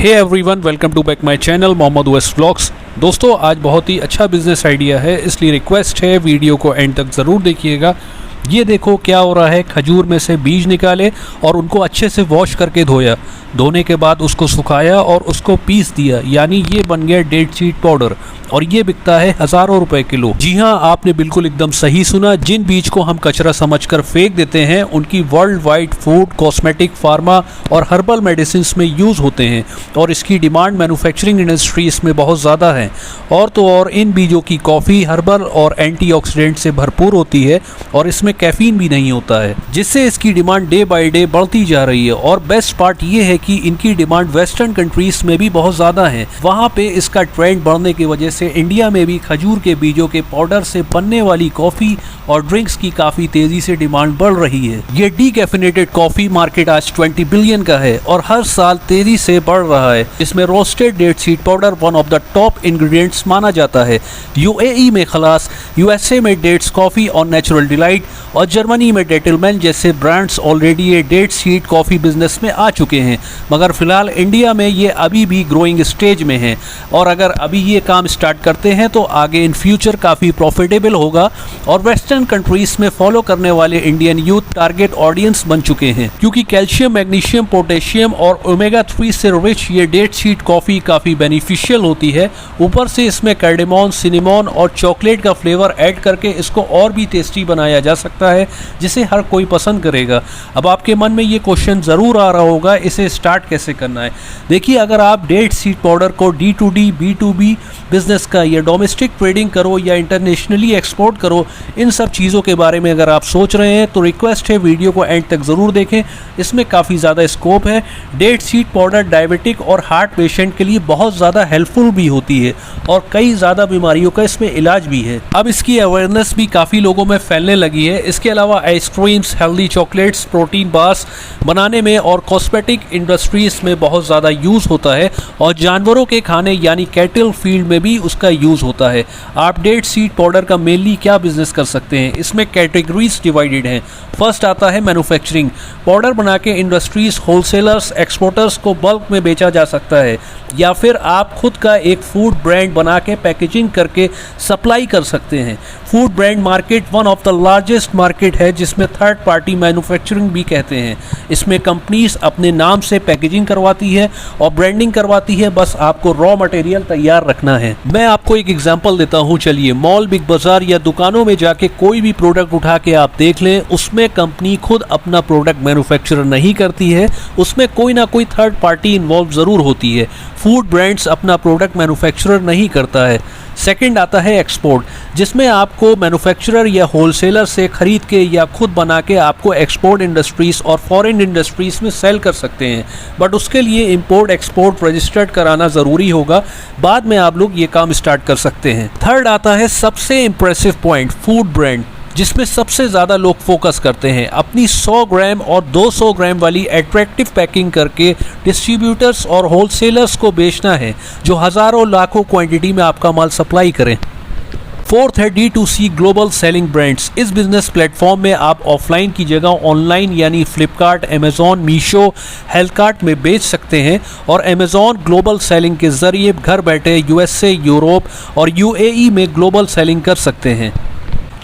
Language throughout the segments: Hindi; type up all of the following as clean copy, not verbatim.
Hey everyone, welcome to back my channel Mohammed west vlogs. दोस्तों, आज बहुत ही अच्छा बिजनेस आइडिया है, इसलिए रिक्वेस्ट है वीडियो को एंड तक ज़रूर देखिएगा। ये देखो क्या हो रहा है, खजूर में से बीज निकाले और उनको अच्छे से वॉश करके धोया। धोने के बाद उसको सुखाया और उसको पीस दिया, यानी ये बन गया डेट सीड पाउडर और ये बिकता है हज़ारों रुपए किलो। जी हाँ, आपने बिल्कुल एकदम सही सुना। जिन बीज को हम कचरा समझकर फेंक देते हैं उनकी world wide food, cosmetic, pharma और हर्बल मेडिसिन में यूज़ होते हैं और इसकी डिमांड मैन्युफैक्चरिंग इंडस्ट्रीज में बहुत ज़्यादा है। और तो और इन बीजों की कॉफ़ी हर्बल और एंटीऑक्सीडेंट से भरपूर होती है और इसमें कैफीन भी नहीं होता है, जिससे इसकी डिमांड डे बाय डे बढ़ती जा रही है। और बेस्ट पार्ट ये है कि इनकी डिमांड वेस्टर्न कंट्रीज में भी बहुत ज़्यादा है। वहाँ पे इसका ट्रेंड बढ़ने की वजह से इंडिया में भी खजूर के बीजों के पाउडर से बनने वाली कॉफ़ी और ड्रिंक्स की काफ़ी तेज़ी से डिमांड बढ़ रही है। ये डीकैफिनेटेड कॉफ़ी मार्केट आज 20 बिलियन का है और हर साल तेज़ी से बढ़ रहा है। इसमें roasted date seed powder one of the top ingredients माना जाता है। यूएई में खलास, यूएसए में डेट्स कॉफ़ी और नेचुरल डिलाइट और जर्मनी में डेटलमैन जैसे ब्रांड्स ऑलरेडी ये डेट सीड कॉफ़ी बिजनेस में आ चुके हैं, मगर फिलहाल इंडिया में ये अभी भी ग्रोइंग स्टेज में है। और अगर अभी ये काम स्टार्ट करते हैं तो आगे इन फ्यूचर काफ़ी प्रॉफिटेबल होगा और वेस्टर्न कंट्रीज में फॉलो करने वाले इंडियन यूथ टारगेट ऑडियंस बन चुके हैं, क्योंकि कैल्शियम, मैग्नीशियम, पोटेशियम और ओमेगा 3 से रिच ये डेट सीड कॉफ़ी काफ़ी बेनिफिशियल होती है। ऊपर से इसमें कार्डेमोन, सिनेमॉन और चॉकलेट का फ्लेवर ऐड करके इसको और भी टेस्टी बनाया जा सकता है, जिसे हर कोई पसंद करेगा। अब आपके मन में ये क्वेश्चन ज़रूर आ रहा होगा, इसे स्टार्ट कैसे करना है। देखिए, अगर आप डेट सीड पाउडर को D2D, B2B बिजनेस का या डोमेस्टिक ट्रेडिंग करो या इंटरनेशनली एक्सपोर्ट करो, इन सब चीज़ों के बारे में अगर आप सोच रहे हैं तो रिक्वेस्ट है वीडियो को एंड तक ज़रूर देखें। इसमें काफ़ी ज़्यादा स्कोप है। डेट सीड पाउडर डायबिटिक और हार्ट पेशेंट के लिए बहुत ज़्यादा हेल्पफुल भी होती है और कई ज़्यादा बीमारियों का इसमें इलाज भी है। अब इसकी अवेयरनेस भी काफ़ी लोगों में फैलने लगी है। इसके अलावा ice creams, healthy chocolates, protein bars बनाने में और कॉस्मेटिक इंडस्ट्रीज में बहुत ज़्यादा यूज़ होता है और जानवरों के खाने यानी कैटल फील्ड में भी उसका यूज़ होता है। आप डेट सीड पाउडर का मेनली क्या बिजनेस कर सकते हैं, इसमें कैटेगरीज डिवाइडेड हैं। फर्स्ट आता है मैन्युफैक्चरिंग। पाउडर बना के इंडस्ट्रीज, होलसेलर्स, एक्सपोर्टर्स को बल्क में बेचा जा सकता है, या फिर आप खुद का एक फूड ब्रांड बना के पैकेजिंग करके सप्लाई कर सकते हैं। Food brand market one of the largest market है, जिसमें थर्ड पार्टी मैन्युफैक्चरिंग भी कहते हैं। इसमें कंपनीज अपने नाम से पैकेजिंग करवाती है और ब्रांडिंग करवाती है, बस आपको रॉ मटेरियल तैयार रखना है। मैं आपको एक एग्जांपल देता हूं। चलिए, मॉल, बिग बाजार या दुकानों में जाके कोई भी प्रोडक्ट उठा के आप देख लें, उसमें कंपनी खुद अपना प्रोडक्ट मैन्युफैक्चर नहीं करती है, उसमें कोई ना कोई थर्ड पार्टी इन्वॉल्व ज़रूर होती है। फूड ब्रांड्स अपना प्रोडक्ट मैन्युफैक्चरर नहीं करता है। सेकंड आता है एक्सपोर्ट, जिसमें आपको मैन्युफैक्चरर या होलसेलर से खरीद के या खुद बना के आपको एक्सपोर्ट इंडस्ट्रीज और फॉरेन इंडस्ट्रीज में सेल कर सकते हैं, बट उसके लिए इंपोर्ट एक्सपोर्ट रजिस्टर्ड कराना ज़रूरी होगा। बाद में आप लोग ये काम स्टार्ट कर सकते हैं। थर्ड आता है सबसे इम्प्रेसिव पॉइंट, फूड ब्रांड, जिसमें सबसे ज़्यादा लोग फोकस करते हैं। अपनी 100 ग्राम और 200 ग्राम वाली एट्रैक्टिव पैकिंग करके डिस्ट्रीब्यूटर्स और होलसेलर्स को बेचना है, जो हज़ारों लाखों क्वांटिटी में आपका माल सप्लाई करें। फोर्थ है D2C ग्लोबल सेलिंग ब्रांड्स। इस बिजनेस प्लेटफॉर्म में आप ऑफलाइन की जगह ऑनलाइन यानी फ्लिपकार्ट, अमेजॉन, मीशो, हेल्थकार्ट में बेच सकते हैं और अमेजॉन ग्लोबल सेलिंग के ज़रिए घर बैठे USA, यूरोप और UAE में ग्लोबल सेलिंग कर सकते हैं।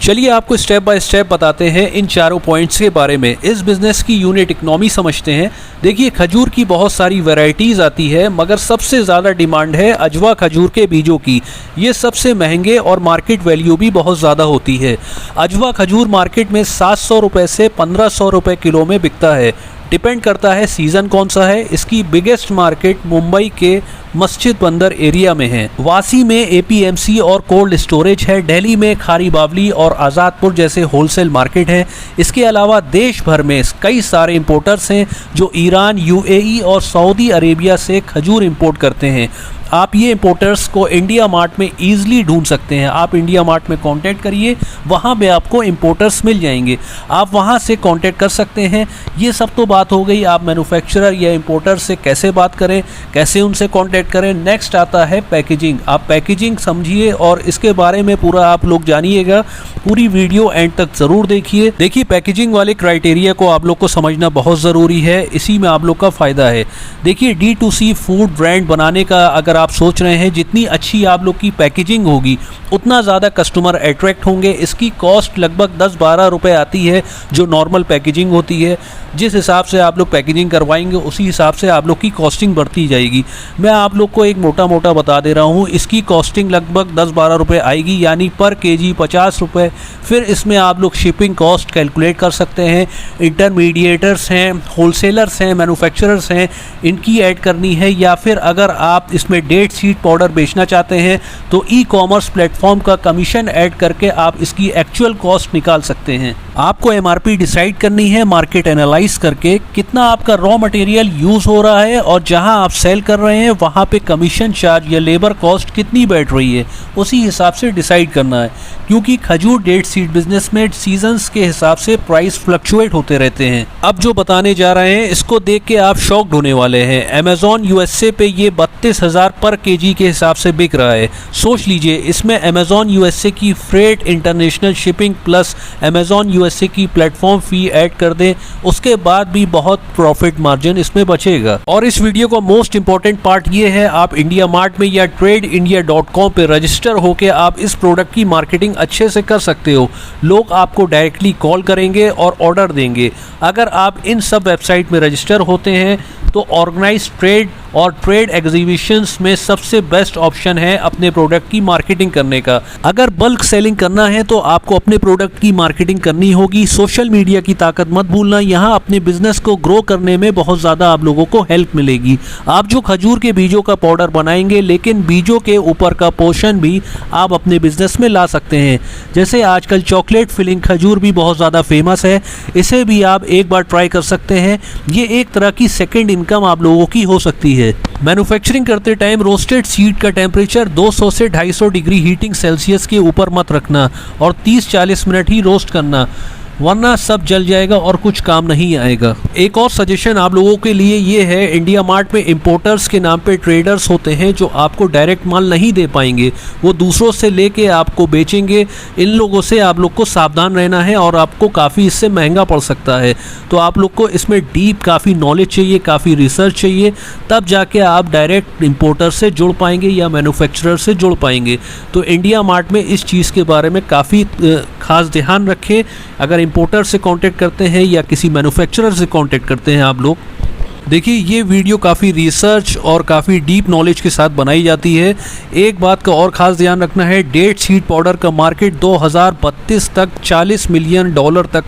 चलिए आपको स्टेप बाय स्टेप बताते हैं इन चारों पॉइंट्स के बारे में। इस बिज़नेस की यूनिट इकनॉमी समझते हैं। देखिए, खजूर की बहुत सारी वैरायटीज़ आती है, मगर सबसे ज़्यादा डिमांड है अजवा खजूर के बीजों की। ये सबसे महंगे और मार्केट वैल्यू भी बहुत ज़्यादा होती है। अजवा खजूर मार्केट में 700 रुपये से 1500 रुपये किलो में बिकता है। डिपेंड करता है सीज़न कौन सा है। इसकी बिगेस्ट मार्केट मुंबई के मस्जिद बंदर एरिया में है। वासी में APMC और कोल्ड स्टोरेज है। दिल्ली में खारी बावली और आज़ादपुर जैसे होलसेल मार्केट है। इसके अलावा देश भर में कई सारे इंपोर्टर्स हैं जो ईरान, UAE और सऊदी अरेबिया से खजूर इंपोर्ट करते हैं। आप ये इंपोर्टर्स को इंडिया मार्ट में ईजिली ढूंढ सकते हैं। आप इंडिया मार्ट में कांटेक्ट करिए, वहाँ पे आपको इंपोर्टर्स मिल जाएंगे, आप वहाँ से कांटेक्ट कर सकते हैं। ये सब तो बात हो गई आप मैन्युफैक्चरर या इंपोर्टर से कैसे बात करें, कैसे उनसे कांटेक्ट करें। नेक्स्ट आता है पैकेजिंग। आप पैकेजिंग समझिए और इसके बारे में पूरा आप लोग जानिएगा। पूरी वीडियो एंड तक ज़रूर देखिए। देखिए पैकेजिंग वाले क्राइटेरिया को आप लोग को समझना बहुत ज़रूरी है, इसी में आप लोग का फ़ायदा है। देखिए D2C फूड ब्रांड बनाने का अगर आप सोच रहे हैं, जितनी अच्छी आप लोग की पैकेजिंग होगी उतना ज़्यादा कस्टमर अट्रैक्ट होंगे। इसकी कॉस्ट लगभग 10-12 रुपये आती है जो नॉर्मल पैकेजिंग होती है। जिस हिसाब से आप लोग पैकेजिंग करवाएंगे उसी हिसाब से आप लोग की कॉस्टिंग बढ़ती जाएगी। मैं आप लोग को एक मोटा मोटा बता दे रहा हूँ, इसकी कॉस्टिंग लगभग 10-12 रुपये आएगी, यानी पर केजी 50 रुपये। फिर इसमें आप लोग शिपिंग कॉस्ट कैलकुलेट कर सकते हैं। इंटरमीडिएटर्स हैं, होलसेलर्स हैं, मैन्युफैक्चरर्स हैं, इनकी ऐड करनी है। या फिर अगर आप इसमें डेट सीड पाउडर बेचना चाहते हैं तो ई-कॉमर्स प्लेटफॉर्म का कमीशन ऐड करके आप इसकी एक्चुअल कॉस्ट निकाल सकते हैं। आपको MRP डिसाइड करनी है मार्केट एनालाइज करके, कितना आपका रॉ मटेरियल यूज़ हो रहा है और जहां आप सेल कर रहे हैं वहां पे कमीशन चार्ज या लेबर कॉस्ट कितनी बैठ रही है, उसी हिसाब से डिसाइड करना है। क्योंकि खजूर डेट सीड बिजनेस में सीजन्स के हिसाब से प्राइस फ्लक्चुएट होते रहते हैं। अब जो बताने जा रहे हैं इसको देख के आप शॉक्ड होने वाले हैं। अमेजॉन USA पे ये 32,000 पर केजी के हिसाब से बिक रहा है। सोच लीजिए, इसमें अमेजॉन USA की freight, international shipping plus Amazon USA की प्लेटफॉर्म फी ऐड कर दें, उसके बाद भी बहुत प्रॉफिट मार्जिन इसमें बचेगा। और इस वीडियो का मोस्ट इंपॉर्टेंट पार्ट ये है, आप इंडिया मार्ट में या TradeIndia.com पे रजिस्टर होकर आप इस प्रोडक्ट की मार्केटिंग अच्छे से कर सकते हो। लोग आपको डायरेक्टली कॉल करेंगे और ऑर्डर देंगे। अगर आप इन सब वेबसाइट में रजिस्टर होते हैं तो ऑर्गेनाइज ट्रेड और ट्रेड एग्जीबिशंस में सबसे बेस्ट ऑप्शन है अपने प्रोडक्ट की मार्केटिंग करने का। अगर बल्क सेलिंग करना है तो आपको अपने प्रोडक्ट की मार्केटिंग करनी होगी। सोशल मीडिया की ताकत मत भूलना, यहाँ अपने बिजनेस को ग्रो करने में बहुत ज़्यादा आप लोगों को हेल्प मिलेगी। आप जो खजूर के बीजों का पाउडर बनाएंगे, लेकिन बीजों के ऊपर का पोर्शन भी आप अपने बिजनेस में ला सकते हैं। जैसे आजकल चॉकलेट फिलिंग खजूर भी बहुत ज़्यादा फेमस है, इसे भी आप एक बार ट्राई कर सकते हैं। ये एक तरह की सेकेंड इनकम आप लोगों की हो सकती है। मैन्युफैक्चरिंग करते टाइम रोस्टेड सीड का टेम्परेचर 200 से 250 डिग्री हीटिंग सेल्सियस के ऊपर मत रखना और 30-40 मिनट ही रोस्ट करना, वरना सब जल जाएगा और कुछ काम नहीं आएगा। एक और सजेशन आप लोगों के लिए ये है, इंडिया मार्ट में इंपोर्टर्स के नाम पे ट्रेडर्स होते हैं जो आपको डायरेक्ट माल नहीं दे पाएंगे, वो दूसरों से लेके आपको बेचेंगे। इन लोगों से आप लोग को सावधान रहना है और आपको काफ़ी इससे महंगा पड़ सकता है। तो आप लोग को इसमें डीप काफ़ी नॉलेज चाहिए, काफ़ी रिसर्च चाहिए, तब जाके आप डायरेक्ट इंपोर्टर से जुड़ पाएंगे या मैन्युफैक्चरर से जुड़ पाएंगे। तो इंडिया मार्ट में इस चीज़ के बारे में काफ़ी खास ध्यान रखें। अगर इंपोर्टर से कांटेक्ट करते हैं या किसी मैन्युफैक्चरर से कांटेक्ट करते हैं आप लोग। देखिए ये वीडियो काफ़ी रिसर्च और काफ़ी डीप नॉलेज के साथ बनाई जाती है। एक बात का और ख़ास ध्यान रखना है, डेट सीड पाउडर का मार्केट 2032 तक $40 मिलियन तक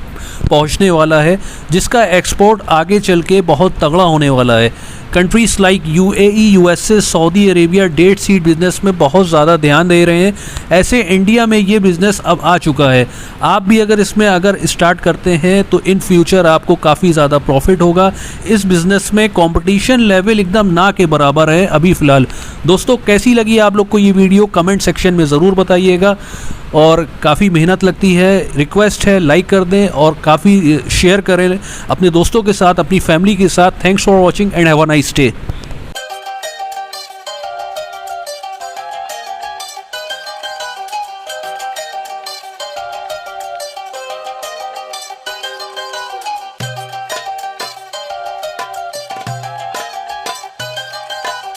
पहुंचने वाला है, जिसका एक्सपोर्ट आगे चल के बहुत तगड़ा होने वाला है। Countries like UAE, USA, Saudi Arabia date seed business में बहुत ज़्यादा ध्यान दे रहे हैं। ऐसे इंडिया में ये बिज़नेस अब आ चुका है। आप भी अगर इसमें स्टार्ट करते हैं तो इन फ्यूचर आपको काफ़ी ज़्यादा प्रॉफिट होगा। इस बिज़नेस में कंपटीशन लेवल एकदम ना के बराबर है अभी फ़िलहाल। दोस्तों कैसी लगी आप लोग को ये वीडियो, कमेंट सेक्शन में ज़रूर बताइएगा। और काफ़ी मेहनत लगती है, रिक्वेस्ट है लाइक कर दें और काफ़ी शेयर करें अपने दोस्तों के साथ, अपनी फैमिली के साथ। Thanks for watching and have a nice day.